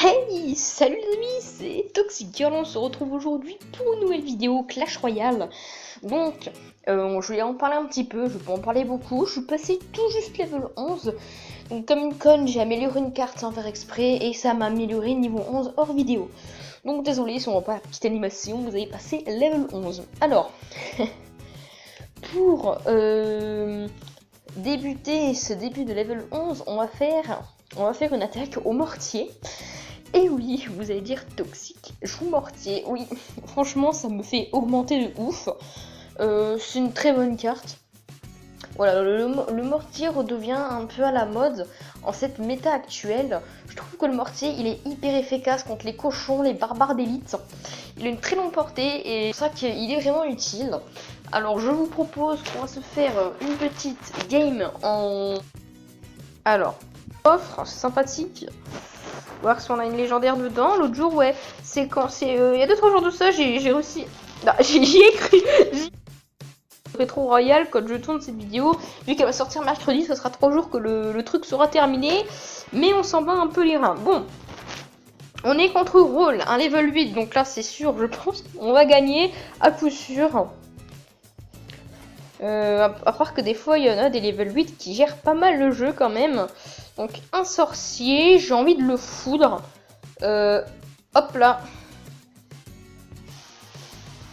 Hey, salut les amis, c'est Toxic Girl, on se retrouve aujourd'hui pour une nouvelle vidéo Clash Royale. Donc, je vais en parler un petit peu, je peux en parler beaucoup, je suis passé tout juste level 11. Donc comme une conne, j'ai amélioré une carte sans faire exprès et ça m'a amélioré niveau 11 hors vidéo. Donc désolé si on voit pas la petite animation, vous avez passé level 11. Alors, pour débuter ce début de level 11, on va faire une attaque au mortier. Et oui, vous allez dire toxique, joue mortier, oui, franchement ça me fait augmenter de ouf, c'est une très bonne carte. Voilà, le mortier redevient un peu à la mode en cette méta actuelle. Je trouve que le mortier il est hyper efficace contre les cochons, les barbares d'élite. Il a une très longue portée et c'est ça qu'il est vraiment utile. Alors je vous propose qu'on va se faire une petite game en... Alors, offre, c'est sympathique. Voir si on a une légendaire dedans. L'autre jour, ouais, c'est quand c'est... il y a 2-3 jours de ça, j'ai réussi... Non, j'y ai cru. Rétro Royal, quand je tourne cette vidéo, vu qu'elle va sortir mercredi, ce sera 3 jours que le truc sera terminé. Mais on s'en bat un peu les reins. Bon, on est contre Roll, un level 8, donc là c'est sûr, je pense qu'on va gagner à coup sûr. À part que des fois il y en a des level 8 qui gèrent pas mal le jeu quand même. Donc un sorcier, j'ai envie de le foudre. Hop là.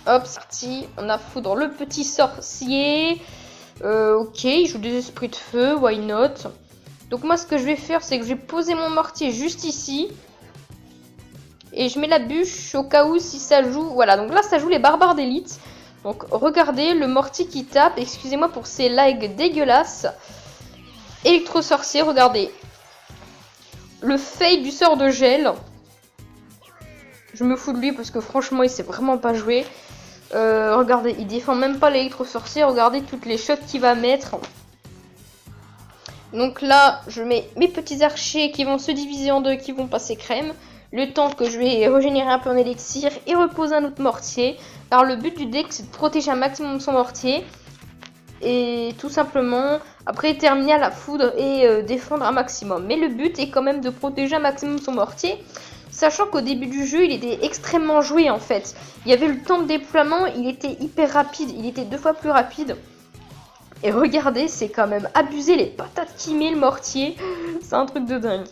Hop, c'est parti. On a foudre le petit sorcier. Ok, il joue des esprits de feu, why not. Donc moi ce que je vais faire, c'est que je vais poser mon mortier juste ici. Et je mets la bûche au cas où si ça joue. Voilà, donc là ça joue les barbares d'élite. Donc regardez le mortier qui tape. Excusez-moi pour ces lags dégueulasses. Électro-sorcier, regardez. Le fade du sort de gel. Je me fous de lui parce que franchement il sait vraiment pas jouer. Regardez, il défend même pas l'électro-sorcier. Regardez toutes les shots qu'il va mettre. Donc là, je mets mes petits archers qui vont se diviser en deux, qui vont passer crème. Le temps que je vais régénérer un peu en élixir et reposer un autre mortier. Alors le but du deck, c'est de protéger un maximum son mortier. Et tout simplement, après terminer à la foudre et défendre un maximum. Mais le but est quand même de protéger un maximum son mortier. Sachant qu'au début du jeu, il était extrêmement joué en fait. Il y avait le temps de déploiement, il était hyper rapide, il était 2 fois plus rapide. Et regardez, c'est quand même abusé les patates qu'il met le mortier. C'est un truc de dingue.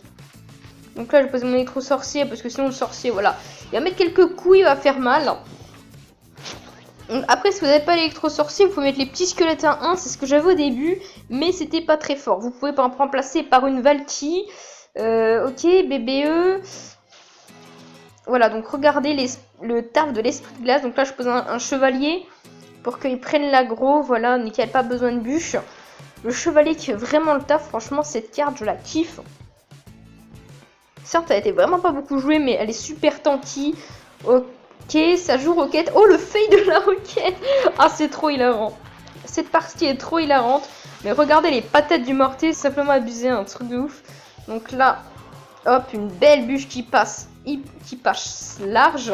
Donc là, je vais poser mon électro-sorcier parce que sinon le sorcier, voilà. Il va mettre quelques coups, il va faire mal. Après, si vous n'avez pas l'électro-sorcier, vous pouvez mettre les petits squelettes à 1. C'est ce que j'avais au début, mais c'était pas très fort. Vous pouvez par exemple remplacer par une Valky. Ok, BBE. Voilà, donc regardez le taf de l'esprit de glace. Donc là, je pose un chevalier pour qu'il prenne l'aggro. Voilà, nickel, pas besoin de bûche. Le chevalier qui fait vraiment le taf. Franchement, cette carte, je la kiffe. Certes, elle a été vraiment pas beaucoup jouée, mais elle est super tanky. Ok, ça joue roquette. Oh, le fade de la roquette. Ah, c'est trop hilarant. Cette partie est trop hilarante. Mais regardez les patates du mortier, c'est simplement abusé, un truc de ouf. Donc là, hop, une belle bûche qui passe large.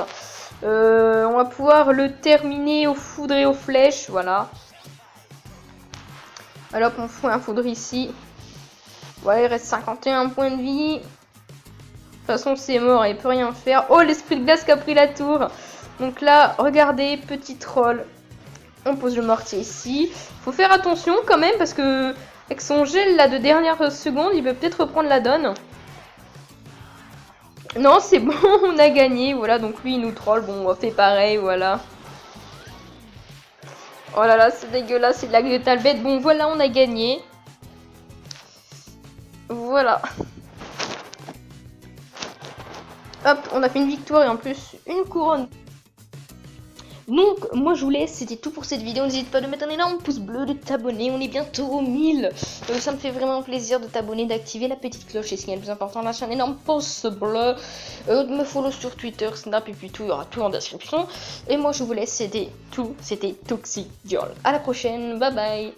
On va pouvoir le terminer au foudre et aux flèches, voilà. Alors on fout un foudre ici. Voilà, il reste 51 points de vie. De toute façon, c'est mort, il peut rien faire. Oh, l'esprit de glace qui a pris la tour. Donc là, regardez, petit troll. On pose le mortier ici. Faut faire attention quand même parce que avec son gel là de dernière seconde, il peut peut-être reprendre la donne. Non, c'est bon, on a gagné. Voilà, donc lui, il nous troll. Bon, on fait pareil, voilà. Oh là là, c'est dégueulasse, c'est de la de Talbet. Bon, voilà, on a gagné. Voilà. Hop, on a fait une victoire et en plus, une couronne. Donc, moi je vous laisse, c'était tout pour cette vidéo. N'hésite pas de mettre un énorme pouce bleu, de t'abonner. On est bientôt aux 1000. Ça me fait vraiment plaisir de t'abonner, d'activer la petite cloche. Et ce qui est le plus important, lâcher un énorme pouce bleu. De me follow sur Twitter, Snap et puis tout. Il y aura tout en description. Et moi je vous laisse, c'était tout. C'était Toxic Girl. À la prochaine. Bye bye.